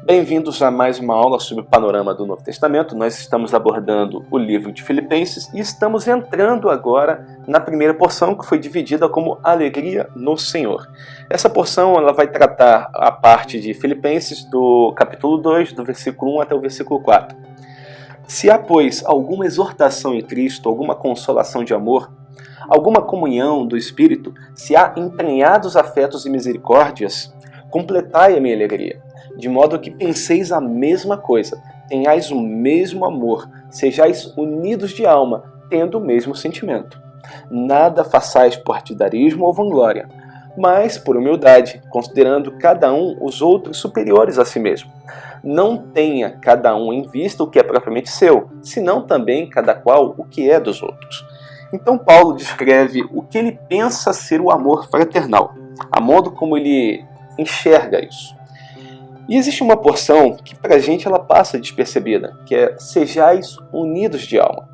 Bem-vindos a mais uma aula sobre o panorama do Novo Testamento. Nós estamos abordando o livro de Filipenses e estamos entrando agora na primeira porção, que foi dividida como Alegria no Senhor. Essa porção ela vai tratar a parte de Filipenses do capítulo 2, do versículo 1 até o versículo 4. Se há, pois, alguma exortação em Cristo, alguma consolação de amor, alguma comunhão do Espírito, se há entranhados afetos e misericórdias, completai a minha alegria, de modo que penseis a mesma coisa, tenhais o mesmo amor, sejais unidos de alma, tendo o mesmo sentimento. Nada façais por partidarismo ou vanglória, mas por humildade, considerando cada um os outros superiores a si mesmo. Não tenha cada um em vista o que é propriamente seu, senão também cada qual o que é dos outros. Então Paulo descreve o que ele pensa ser o amor fraternal, a modo como ele enxerga isso. E existe uma porção que para a gente ela passa despercebida, que é sejais unidos de alma.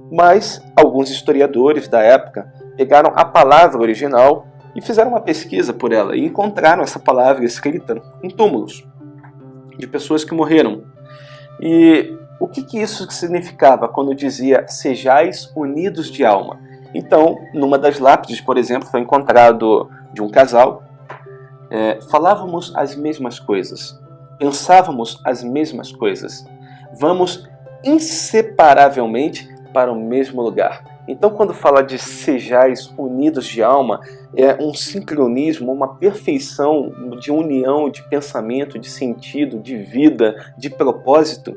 Mas alguns historiadores da época pegaram a palavra original e fizeram uma pesquisa por ela e encontraram essa palavra escrita em túmulos de pessoas que morreram. E o que isso significava quando dizia sejais unidos de alma? Então, numa das lápides, por exemplo, foi encontrado de um casal. Falávamos as mesmas coisas, pensávamos as mesmas coisas, vamos inseparavelmente para o mesmo lugar. Então, quando fala de sejais unidos de alma, é um sincronismo, uma perfeição de união, de pensamento, de sentido, de vida, de propósito,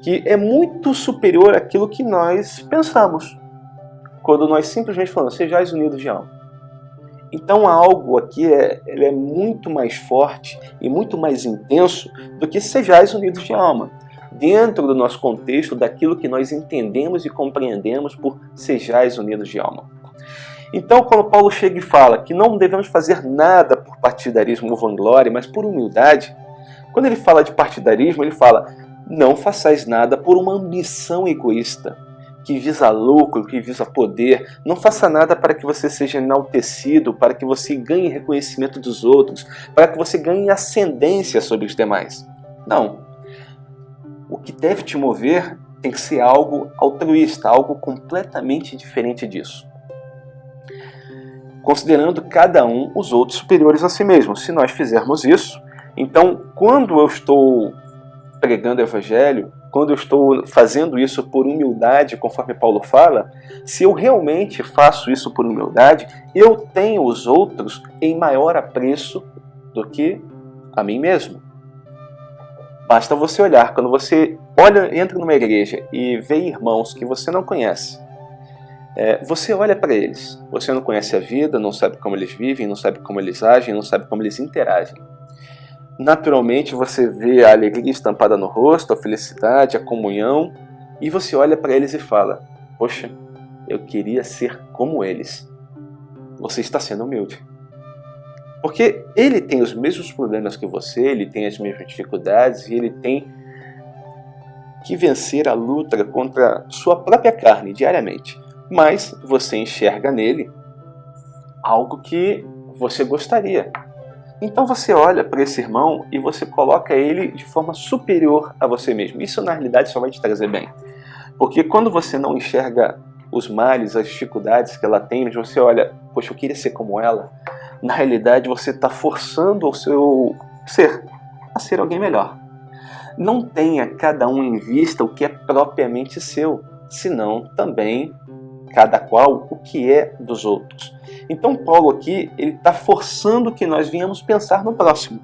que é muito superior àquilo que nós pensamos, quando nós simplesmente falamos sejais unidos de alma. Então algo aqui ele é muito mais forte e muito mais intenso do que sejais unidos de alma, dentro do nosso contexto, daquilo que nós entendemos e compreendemos por sejais unidos de alma. Então quando Paulo chega e fala que não devemos fazer nada por partidarismo ou vanglória, mas por humildade, quando ele fala de partidarismo, ele fala não façais nada por uma ambição egoísta, que visa lucro, que visa poder. Não faça nada para que você seja enaltecido, para que você ganhe reconhecimento dos outros, para que você ganhe ascendência sobre os demais. Não. O que deve te mover tem que ser algo altruísta, algo completamente diferente disso. Considerando cada um os outros superiores a si mesmo. Se nós fizermos isso, então quando eu estou pregando o Evangelho, quando eu estou fazendo isso por humildade, conforme Paulo fala, se eu realmente faço isso por humildade, eu tenho os outros em maior apreço do que a mim mesmo. Basta você olhar, quando você entra numa igreja e vê irmãos que você não conhece, você olha para eles, você não conhece a vida, não sabe como eles vivem, não sabe como eles agem, não sabe como eles interagem. Naturalmente você vê a alegria estampada no rosto, a felicidade, a comunhão, e você olha para eles e fala, poxa, eu queria ser como eles. Você está sendo humilde. Porque ele tem os mesmos problemas que você, ele tem as mesmas dificuldades, e ele tem que vencer a luta contra sua própria carne diariamente. Mas você enxerga nele algo que você gostaria. Então você olha para esse irmão e você coloca ele de forma superior a você mesmo. Isso na realidade só vai te trazer bem. Porque quando você não enxerga os males, as dificuldades que ela tem, mas você olha, poxa, eu queria ser como ela, na realidade você está forçando o seu ser a ser alguém melhor. Não tenha cada um em vista o que é propriamente seu, senão também cada qual o que é dos outros. Então Paulo aqui, ele está forçando que nós venhamos pensar no próximo.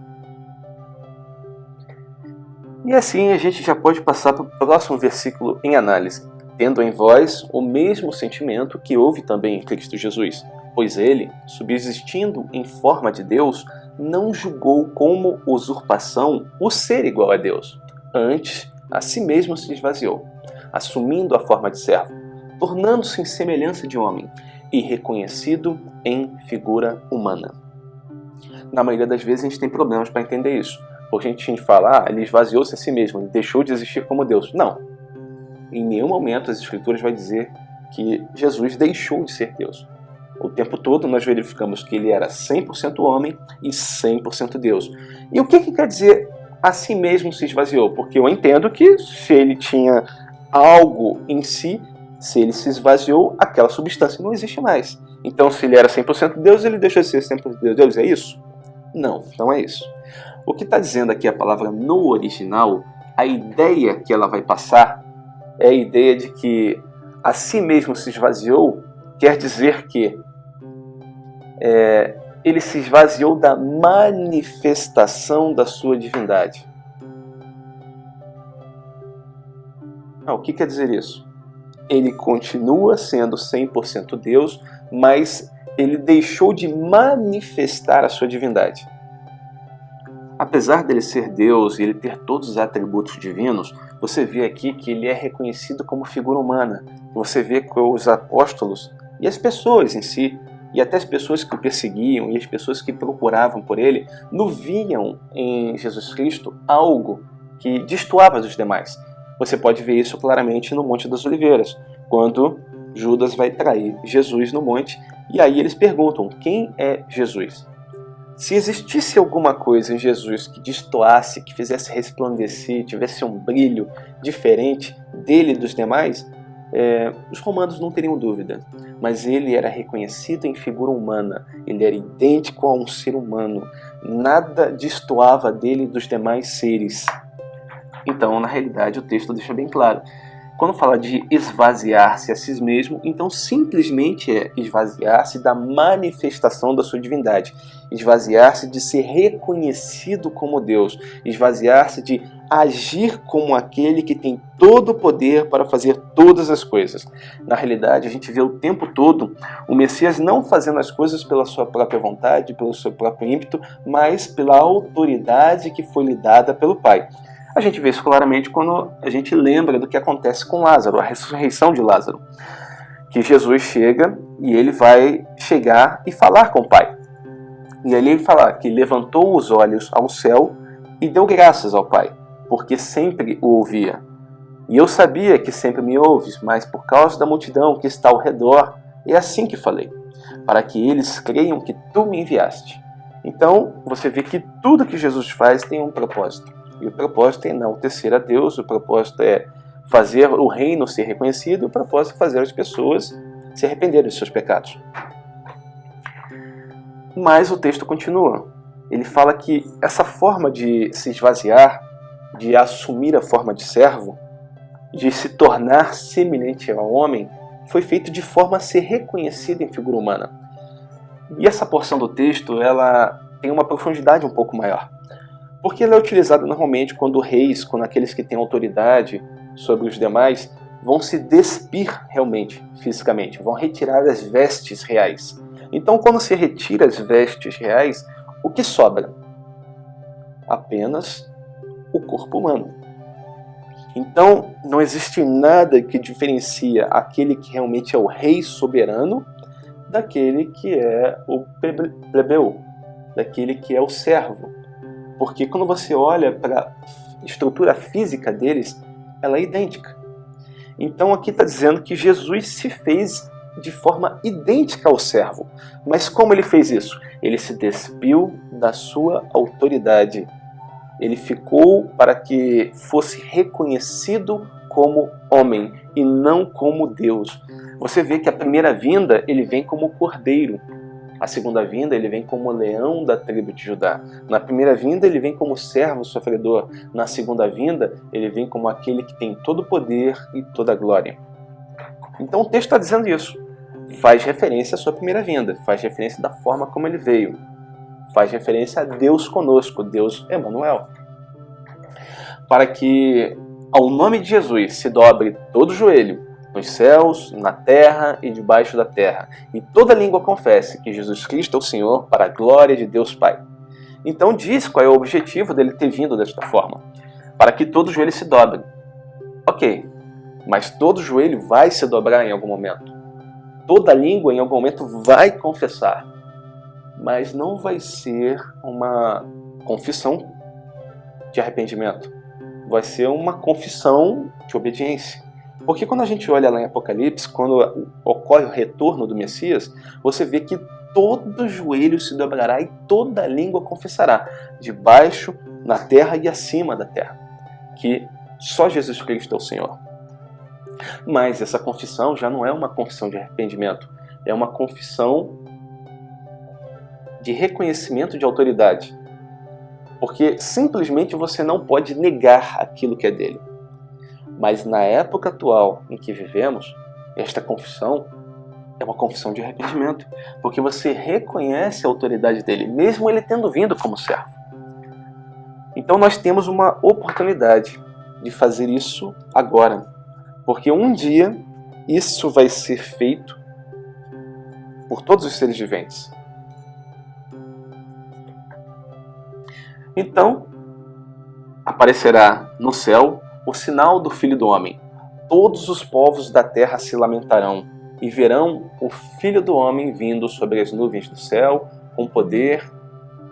E assim a gente já pode passar para o próximo versículo em análise. Tendo em vós o mesmo sentimento que houve também em Cristo Jesus, pois ele, subsistindo em forma de Deus, não julgou como usurpação o ser igual a Deus. Antes, a si mesmo se esvaziou, assumindo a forma de servo, tornando-se em semelhança de homem e reconhecido em figura humana. Na maioria das vezes a gente tem problemas para entender isso. Porque a gente fala, ele esvaziou-se a si mesmo, ele deixou de existir como Deus. Não. Em nenhum momento as Escrituras vai dizer que Jesus deixou de ser Deus. O tempo todo nós verificamos que ele era 100% homem e 100% Deus. E o que quer dizer a si mesmo se esvaziou, porque eu entendo que se ele tinha algo em si, se ele se esvaziou, aquela substância não existe mais. Então, se ele era 100% Deus, ele deixou de ser 100% Deus, é isso? Não, não é isso. O que está dizendo aqui a palavra no original, a ideia que ela vai passar é a ideia de que a si mesmo se esvaziou, quer dizer que ele se esvaziou da manifestação da sua divindade. O que quer dizer isso? Ele continua sendo 100% Deus, mas ele deixou de manifestar a sua divindade. Apesar dele ser Deus e ele ter todos os atributos divinos, você vê aqui que ele é reconhecido como figura humana. Você vê que os apóstolos e as pessoas em si, e até as pessoas que o perseguiam e as pessoas que procuravam por ele, não viam em Jesus Cristo algo que destoava dos demais. Você pode ver isso claramente no Monte das Oliveiras, quando Judas vai trair Jesus no monte, e aí eles perguntam, quem é Jesus? Se existisse alguma coisa em Jesus que destoasse, que fizesse resplandecer, tivesse um brilho diferente dele e dos demais, os romanos não teriam dúvida. Mas ele era reconhecido em figura humana, ele era idêntico a um ser humano, nada destoava dele e dos demais seres. Então, na realidade, o texto deixa bem claro. Quando fala de esvaziar-se a si mesmo, então simplesmente é esvaziar-se da manifestação da sua divindade, esvaziar-se de ser reconhecido como Deus, esvaziar-se de agir como aquele que tem todo o poder para fazer todas as coisas. Na realidade, a gente vê o tempo todo o Messias não fazendo as coisas pela sua própria vontade, pelo seu próprio ímpeto, mas pela autoridade que foi lhe dada pelo Pai. A gente vê isso claramente quando a gente lembra do que acontece com Lázaro, a ressurreição de Lázaro. Que Jesus chega e ele vai chegar e falar com o Pai. E ali ele fala que levantou os olhos ao céu e deu graças ao Pai, porque sempre o ouvia. E eu sabia que sempre me ouves, mas por causa da multidão que está ao redor, é assim que falei, para que eles creiam que tu me enviaste. Então, você vê que tudo que Jesus faz tem um propósito. E o propósito é enaltecer a Deus, o propósito é fazer o reino ser reconhecido, o propósito é fazer as pessoas se arrependerem dos seus pecados. Mas o texto continua. Ele fala que essa forma de se esvaziar, de assumir a forma de servo, de se tornar semelhante ao homem, foi feito de forma a ser reconhecido em figura humana. E essa porção do texto, ela tem uma profundidade um pouco maior. Porque ela é utilizada normalmente quando reis, quando aqueles que têm autoridade sobre os demais, vão se despir realmente, fisicamente, vão retirar as vestes reais. Então, quando se retira as vestes reais, o que sobra? Apenas o corpo humano. Então, não existe nada que diferencia aquele que realmente é o rei soberano daquele que é o plebeu, daquele que é o servo. Porque quando você olha para a estrutura física deles, ela é idêntica. Então aqui está dizendo que Jesus se fez de forma idêntica ao servo. Mas como ele fez isso? Ele se despiu da sua autoridade. Ele ficou para que fosse reconhecido como homem e não como Deus. Você vê que a primeira vinda ele vem como cordeiro. A segunda vinda ele vem como leão da tribo de Judá. Na primeira vinda ele vem como servo sofredor. Na segunda vinda ele vem como aquele que tem todo o poder e toda a glória. Então o texto está dizendo isso. Faz referência à sua primeira vinda. Faz referência da forma como ele veio. Faz referência a Deus conosco, Deus Emanuel. Para que ao nome de Jesus se dobre todo o joelho, nos céus, na terra e debaixo da terra, e toda língua confesse que Jesus Cristo é o Senhor, para a glória de Deus Pai. Então diz qual é o objetivo dele ter vindo desta forma, para que todo joelho se dobre. Ok, mas todo joelho vai se dobrar em algum momento. Toda língua em algum momento vai confessar, mas não vai ser uma confissão de arrependimento, vai ser uma confissão de obediência. Porque quando a gente olha lá em Apocalipse, quando ocorre o retorno do Messias, você vê que todo joelho se dobrará e toda língua confessará, debaixo na terra e acima da terra, que só Jesus Cristo é o Senhor. Mas essa confissão já não é uma confissão de arrependimento, é uma confissão de reconhecimento de autoridade, porque simplesmente você não pode negar aquilo que é dele. Mas na época atual em que vivemos, esta confissão é uma confissão de arrependimento, porque você reconhece a autoridade dele, mesmo ele tendo vindo como servo. Então nós temos uma oportunidade de fazer isso agora, porque um dia isso vai ser feito por todos os seres viventes. Então, aparecerá no céu o sinal do Filho do Homem. Todos os povos da terra se lamentarão e verão o Filho do Homem vindo sobre as nuvens do céu com poder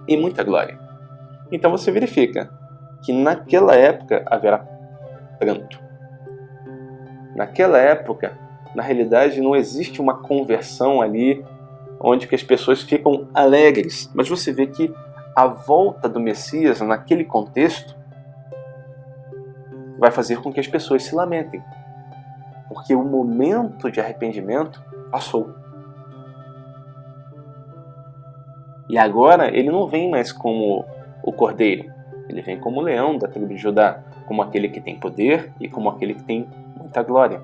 e muita glória. Então você verifica que naquela época haverá pranto. Naquela época, na realidade, não existe uma conversão ali onde que as pessoas ficam alegres, mas você vê que a volta do Messias naquele contexto vai fazer com que as pessoas se lamentem, porque o momento de arrependimento passou. E agora ele não vem mais como o cordeiro, ele vem como o leão da tribo de Judá, como aquele que tem poder e como aquele que tem muita glória.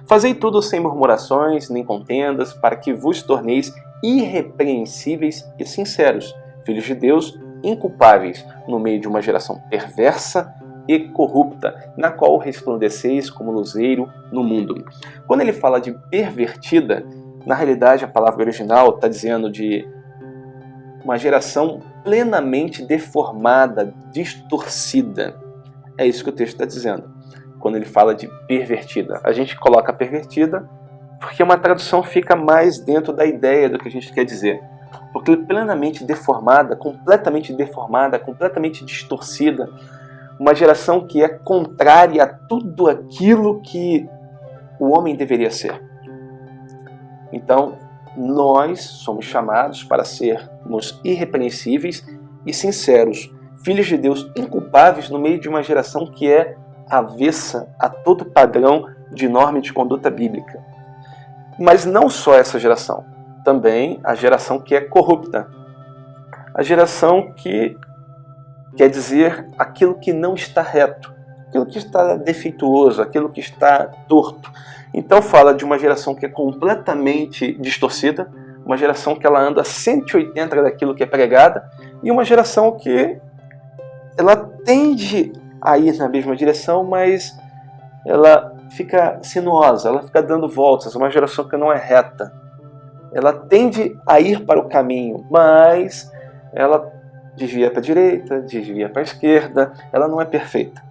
Fazei tudo sem murmurações nem contendas, para que vos torneis irrepreensíveis e sinceros, filhos de Deus, inculpáveis, no meio de uma geração perversa e corrupta, na qual resplandeceis como luzeiro no mundo. Quando ele fala de pervertida, na realidade a palavra original está dizendo de uma geração plenamente deformada, distorcida. É isso que o texto está dizendo, quando ele fala de pervertida. A gente coloca pervertida porque uma tradução fica mais dentro da ideia do que a gente quer dizer. Porque plenamente deformada, completamente distorcida, uma geração que é contrária a tudo aquilo que o homem deveria ser. Então, nós somos chamados para sermos irrepreensíveis e sinceros, filhos de Deus inculpáveis no meio de uma geração que é avessa a todo padrão de norma e de conduta bíblica. Mas não só essa geração, também a geração que é corrupta, a geração que quer dizer aquilo que não está reto, aquilo que está defeituoso, aquilo que está torto. Então fala de uma geração que é completamente distorcida, uma geração que ela anda a 180 daquilo que é pregada, e uma geração que ela tende a ir na mesma direção, mas ela fica sinuosa, ela fica dando voltas, uma geração que não é reta. Ela tende a ir para o caminho, mas ela desvia para a direita, desvia para a esquerda, ela não é perfeita.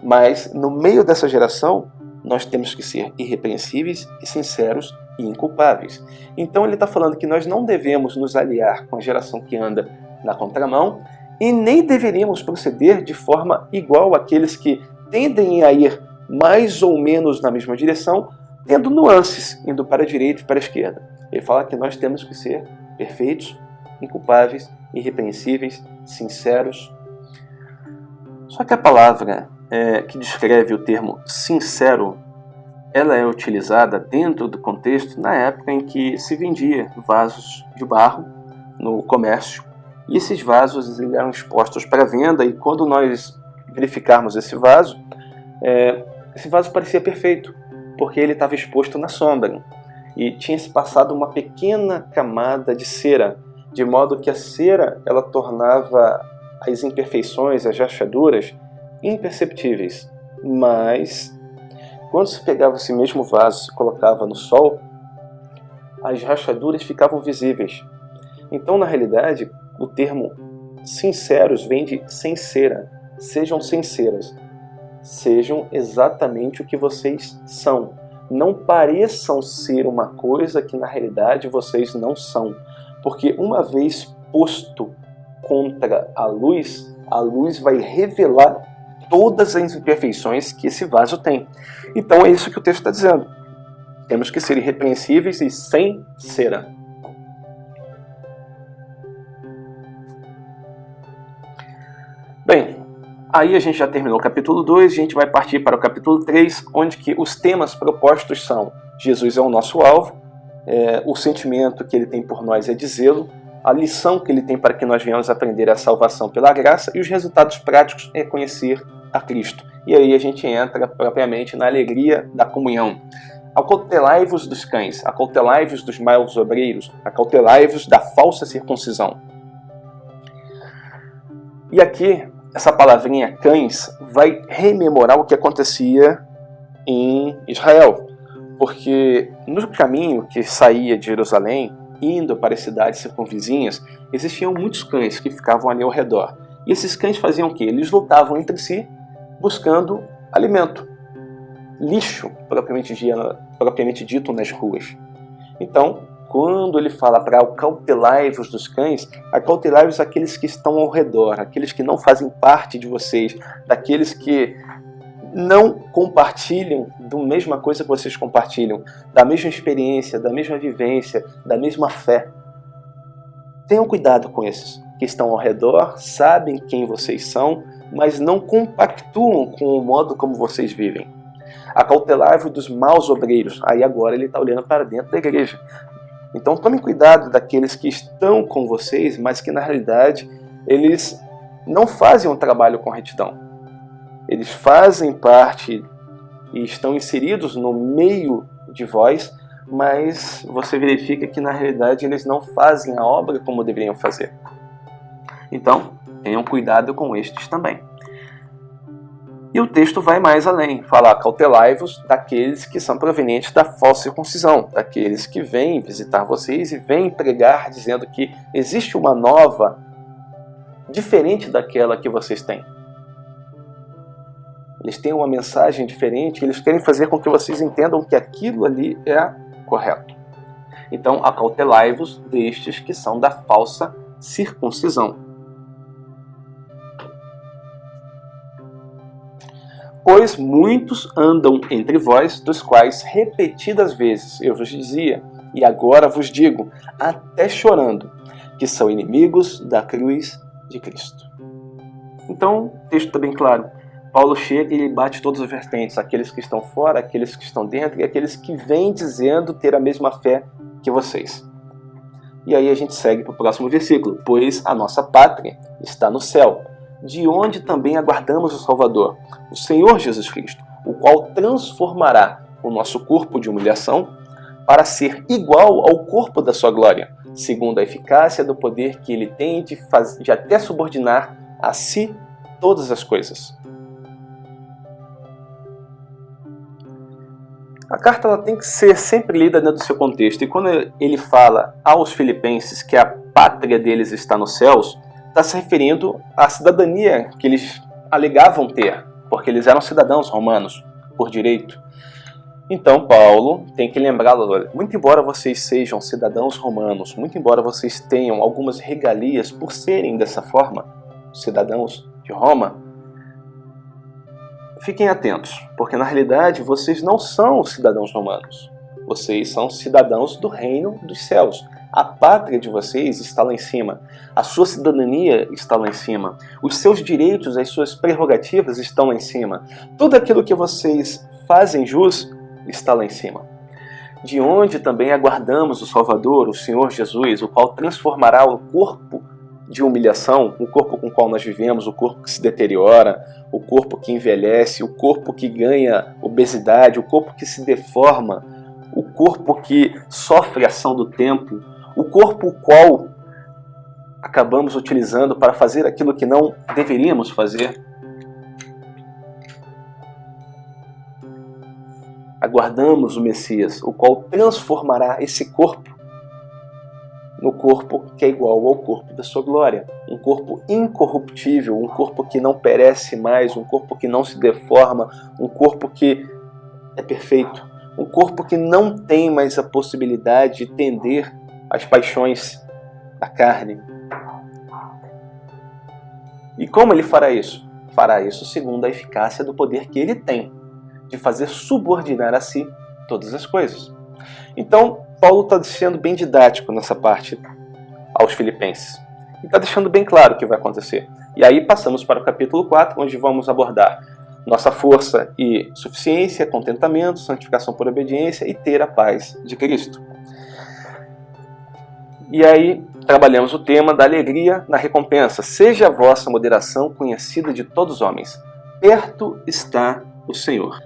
Mas no meio dessa geração, nós temos que ser irrepreensíveis e sinceros e inculpáveis. Então ele está falando que nós não devemos nos aliar com a geração que anda na contramão e nem deveríamos proceder de forma igual àqueles que tendem a ir mais ou menos na mesma direção, tendo nuances, indo para a direita e para a esquerda. Ele fala que nós temos que ser perfeitos, inculpáveis, irrepreensíveis, sinceros. Só que a palavra que descreve o termo sincero, ela é utilizada dentro do contexto na época em que se vendia vasos de barro no comércio, e esses vasos eram expostos para venda, e quando nós verificarmos esse vaso parecia perfeito, porque ele estava exposto na sombra, e tinha se passado uma pequena camada de cera, de modo que a cera ela tornava as imperfeições, as rachaduras, imperceptíveis. Mas, quando se pegava esse mesmo vaso e se colocava no sol, as rachaduras ficavam visíveis. Então, na realidade, o termo sinceros vem de sem cera. Sejam sinceras. Sejam exatamente o que vocês são. Não pareçam ser uma coisa que na realidade vocês não são. Porque uma vez posto contra a luz vai revelar todas as imperfeições que esse vaso tem. Então é isso que o texto está dizendo. Temos que ser irrepreensíveis e sem cera. Aí a gente já terminou o capítulo 2, a gente vai partir para o capítulo 3, onde que os temas propostos são: Jesus é o nosso alvo, o sentimento que ele tem por nós é de zelo, a lição que ele tem para que nós venhamos aprender é a salvação pela graça, e os resultados práticos é conhecer a Cristo. E aí a gente entra propriamente na alegria da comunhão. Acautelai-vos dos cães, acautelai-vos dos maus obreiros, acautelai-vos da falsa circuncisão. E aqui, essa palavrinha cães vai rememorar o que acontecia em Israel. Porque no caminho que saía de Jerusalém, indo para as cidades circunvizinhas, existiam muitos cães que ficavam ali ao redor. E esses cães faziam o quê? Eles lutavam entre si, buscando alimento. Lixo, propriamente dito, nas ruas. Então, quando ele fala para acautelai-vos dos cães, acautelai-vos aqueles que estão ao redor, aqueles que não fazem parte de vocês, daqueles que não compartilham da mesma coisa que vocês compartilham, da mesma experiência, da mesma vivência, da mesma fé. Tenham cuidado com esses que estão ao redor, sabem quem vocês são, mas não compactuam com o modo como vocês vivem. Acautelai-vos dos maus obreiros. Aí agora ele está olhando para dentro da igreja. Então tomem cuidado daqueles que estão com vocês, mas que na realidade eles não fazem um trabalho com retidão. Eles fazem parte e estão inseridos no meio de vós, mas você verifica que na realidade eles não fazem a obra como deveriam fazer. Então, tenham cuidado com estes também. E o texto vai mais além, fala: acautelai-vos daqueles que são provenientes da falsa circuncisão, daqueles que vêm visitar vocês e vêm pregar dizendo que existe uma nova, diferente daquela que vocês têm. Eles têm uma mensagem diferente, eles querem fazer com que vocês entendam que aquilo ali é correto. Então, acautelai-vos destes que são da falsa circuncisão. Pois muitos andam entre vós, dos quais repetidas vezes eu vos dizia, e agora vos digo, até chorando, que são inimigos da cruz de Cristo. Então, o texto está bem claro. Paulo chega e ele bate todas as vertentes, aqueles que estão fora, aqueles que estão dentro e aqueles que vêm dizendo ter a mesma fé que vocês. E aí a gente segue para o próximo versículo. Pois a nossa pátria está no céu, de onde também aguardamos o Salvador, o Senhor Jesus Cristo, o qual transformará o nosso corpo de humilhação para ser igual ao corpo da sua glória, segundo a eficácia do poder que ele tem de até subordinar a si todas as coisas. A carta ela tem que ser sempre lida dentro do seu contexto. E quando ele fala aos filipenses que a pátria deles está nos céus, está se referindo à cidadania que eles alegavam ter, porque eles eram cidadãos romanos, por direito. Então Paulo tem que lembrá-los: olha, muito embora vocês sejam cidadãos romanos, muito embora vocês tenham algumas regalias por serem dessa forma, cidadãos de Roma, fiquem atentos, porque na realidade vocês não são cidadãos romanos. Vocês são cidadãos do reino dos céus. A pátria de vocês está lá em cima. A sua cidadania está lá em cima. Os seus direitos, as suas prerrogativas estão lá em cima. Tudo aquilo que vocês fazem jus está lá em cima. De onde também aguardamos o Salvador, o Senhor Jesus, o qual transformará o corpo de humilhação, o corpo com o qual nós vivemos, o corpo que se deteriora, o corpo que envelhece, o corpo que ganha obesidade, o corpo que se deforma, o corpo que sofre a ação do tempo, o corpo o qual acabamos utilizando para fazer aquilo que não deveríamos fazer. Aguardamos o Messias, o qual transformará esse corpo no corpo que é igual ao corpo da sua glória. Um corpo incorruptível, um corpo que não perece mais, um corpo que não se deforma, um corpo que é perfeito, um corpo que não tem mais a possibilidade de tender às paixões da carne. E como ele fará isso? Fará isso segundo a eficácia do poder que ele tem de fazer subordinar a si todas as coisas. Então, Paulo está sendo bem didático nessa parte aos filipenses. E está deixando bem claro o que vai acontecer. E aí passamos para o capítulo 4, onde vamos abordar nossa força e suficiência, contentamento, santificação por obediência e ter a paz de Cristo. E aí trabalhamos o tema da alegria na recompensa. Seja a vossa moderação conhecida de todos os homens. Perto está o Senhor.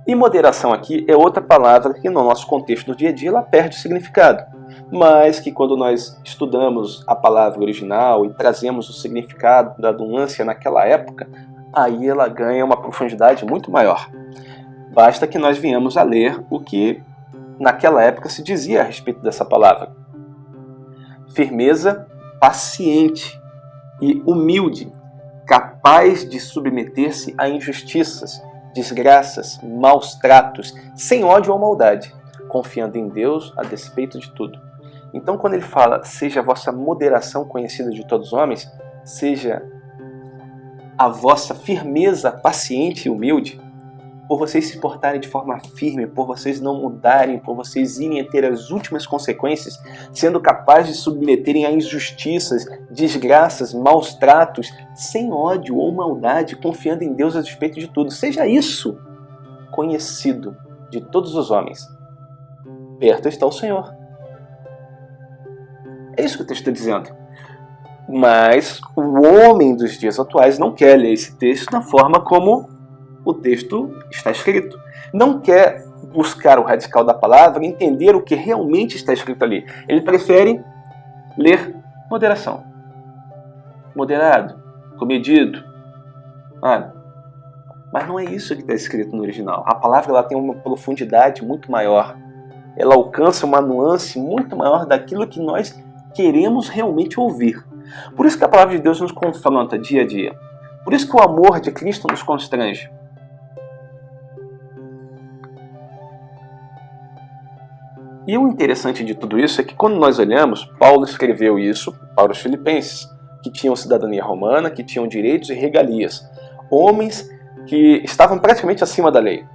E moderação aqui é outra palavra que no nosso contexto do dia a dia ela perde o significado, mas que quando nós estudamos a palavra original e trazemos o significado da nuance naquela época, aí ela ganha uma profundidade muito maior. Basta que nós venhamos a ler o que naquela época se dizia a respeito dessa palavra. Firmeza, paciente e humilde, capaz de submeter-se a injustiças, desgraças, maus tratos, sem ódio ou maldade, confiando em Deus a despeito de tudo. Então, quando ele fala, seja a vossa moderação conhecida de todos os homens, seja a vossa firmeza paciente e humilde, por vocês se portarem de forma firme, por vocês não mudarem, por vocês irem ter as últimas consequências, sendo capazes de submeterem a injustiças, desgraças, maus tratos, sem ódio ou maldade, confiando em Deus a despeito de tudo. Seja isso conhecido de todos os homens. Perto está o Senhor. É isso que o texto está dizendo. Mas o homem dos dias atuais não quer ler esse texto da forma como o texto está escrito. Não quer buscar o radical da palavra, entender o que realmente está escrito ali. Ele prefere ler moderação. Moderado, comedido. Mas não é isso que está escrito no original. A palavra ela tem uma profundidade muito maior. Ela alcança uma nuance muito maior daquilo que nós queremos realmente ouvir. Por isso que a palavra de Deus nos confronta dia a dia. Por isso que o amor de Cristo nos constrange. E o interessante de tudo isso é que quando nós olhamos, Paulo escreveu isso para os filipenses, que tinham cidadania romana, que tinham direitos e regalias. Homens que estavam praticamente acima da lei.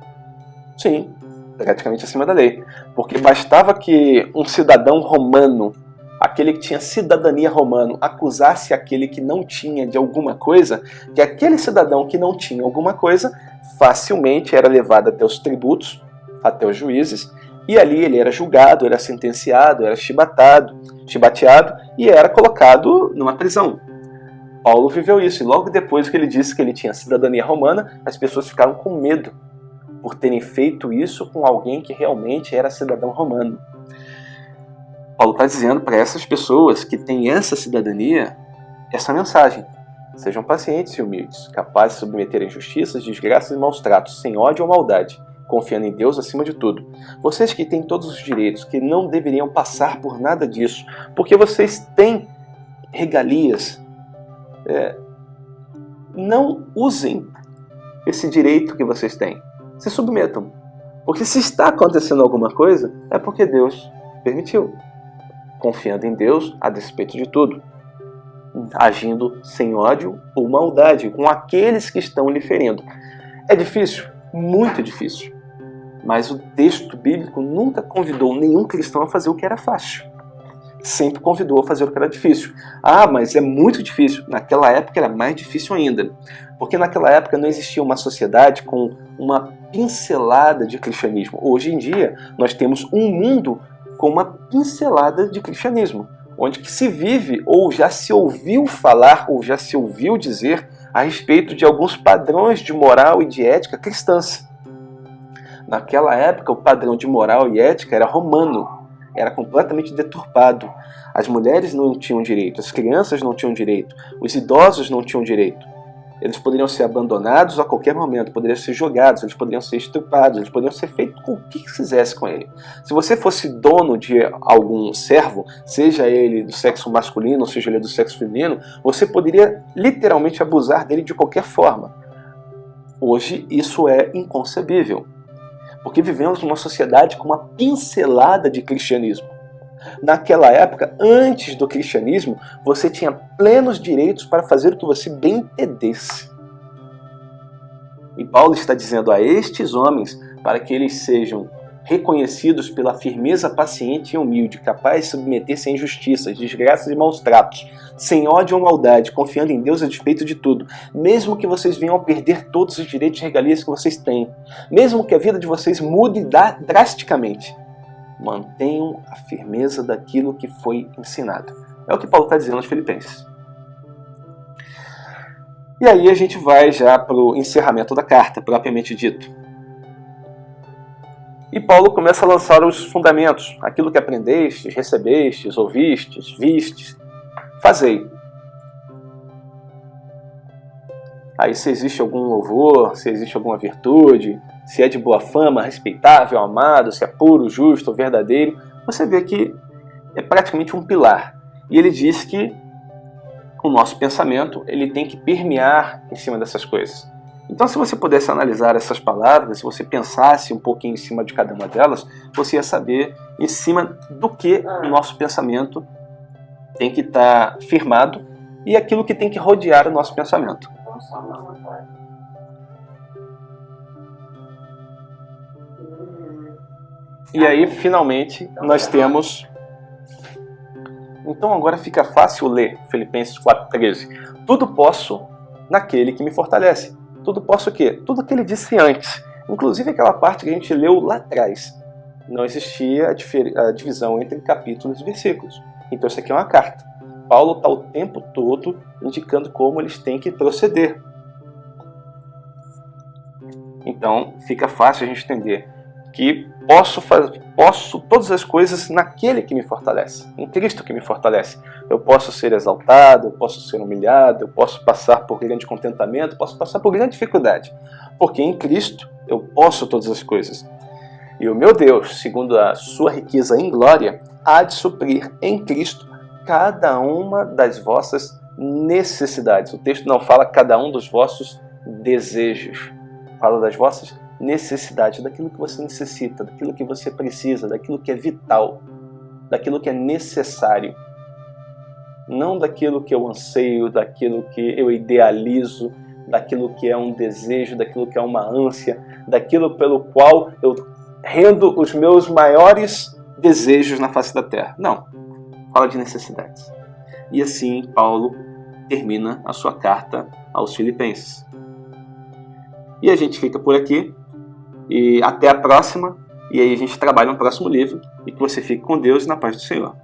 Sim, praticamente acima da lei. Porque bastava que um cidadão romano, aquele que tinha cidadania romana, acusasse aquele que não tinha de alguma coisa, que aquele cidadão que não tinha alguma coisa, facilmente era levado até os tributos, até os juízes, e ali ele era julgado, era sentenciado, era chibateado e era colocado numa prisão. Paulo viveu isso, e logo depois que ele disse que ele tinha cidadania romana, as pessoas ficaram com medo por terem feito isso com alguém que realmente era cidadão romano. Paulo está dizendo para essas pessoas que têm essa cidadania, essa mensagem. Sejam pacientes e humildes, capazes de submeter a injustiças, desgraças e maus tratos, sem ódio ou maldade, confiando em Deus acima de tudo. Vocês que têm todos os direitos, que não deveriam passar por nada disso, porque vocês têm regalias, não usem esse direito que vocês têm. Se submetam. Porque se está acontecendo alguma coisa, é porque Deus permitiu. Confiando em Deus a despeito de tudo. Agindo sem ódio ou maldade com aqueles que estão lhe ferindo. É difícil? Muito difícil. Mas o texto bíblico nunca convidou nenhum cristão a fazer o que era fácil. Sempre convidou a fazer o que era difícil. Mas é muito difícil. Naquela época era mais difícil ainda. Porque naquela época não existia uma sociedade com uma pincelada de cristianismo. Hoje em dia nós temos um mundo com uma pincelada de cristianismo, onde que se vive ou já se ouviu falar ou já se ouviu dizer a respeito de alguns padrões de moral e de ética cristãs. Naquela época o padrão de moral e ética era romano, era completamente deturpado. As mulheres não tinham direito, as crianças não tinham direito, os idosos não tinham direito. Eles poderiam ser abandonados a qualquer momento, poderiam ser jogados, eles poderiam ser estuprados, eles poderiam ser feitos com o que quisesse com ele. Se você fosse dono de algum servo, seja ele do sexo masculino ou seja ele do sexo feminino, você poderia literalmente abusar dele de qualquer forma. Hoje isso é inconcebível, porque vivemos numa sociedade com uma pincelada de cristianismo. Naquela época, antes do cristianismo, você tinha plenos direitos para fazer o que você bem entendesse. E Paulo está dizendo a estes homens para que eles sejam reconhecidos pela firmeza paciente e humilde, capaz de submeter-se a injustiças, desgraças e maus tratos, sem ódio ou maldade, confiando em Deus a despeito de tudo, mesmo que vocês venham a perder todos os direitos e regalias que vocês têm, mesmo que a vida de vocês mude drasticamente, mantenham a firmeza daquilo que foi ensinado. É o que Paulo está dizendo aos Filipenses. E aí a gente vai já para o encerramento da carta, propriamente dito. E Paulo começa a lançar os fundamentos, aquilo que aprendestes, recebestes, ouvistes, vistes, fazei. Aí se existe algum louvor, se existe alguma virtude, se é de boa fama, respeitável, amado, se é puro, justo, verdadeiro, você vê que é praticamente um pilar. E ele diz que o nosso pensamento ele tem que permear em cima dessas coisas. Então, se você pudesse analisar essas palavras, se você pensasse um pouquinho em cima de cada uma delas, você ia saber em cima do que o nosso pensamento tem que estar firmado e aquilo que tem que rodear o nosso pensamento. E aí, finalmente, nós temos... Então agora fica fácil ler Filipenses 4,13. Tudo posso naquele que me fortalece. Tudo posso o quê? Tudo que ele disse antes. Inclusive aquela parte que a gente leu lá atrás. Não existia a divisão entre capítulos e versículos. Então isso aqui é uma carta. Paulo está o tempo todo indicando como eles têm que proceder. Então fica fácil a gente entender que posso todas as coisas naquele que me fortalece, em Cristo que me fortalece. Eu posso ser exaltado, eu posso ser humilhado, eu posso passar por grande contentamento, posso passar por grande dificuldade, porque em Cristo eu posso todas as coisas. E o meu Deus, segundo a sua riqueza em glória, há de suprir em Cristo cada uma das vossas necessidades. O texto não fala cada um dos vossos desejos, fala das vossas necessidade, daquilo que você necessita, daquilo que você precisa, daquilo que é vital, daquilo que é necessário. Não daquilo que eu anseio, daquilo que eu idealizo, daquilo que é um desejo, daquilo que é uma ânsia, daquilo pelo qual eu rendo os meus maiores desejos na face da terra. Não, fala de necessidades. E assim Paulo termina a sua carta aos Filipenses. E a gente fica por aqui. E até a próxima, e aí a gente trabalha no próximo livro, e que você fique com Deus e na paz do Senhor.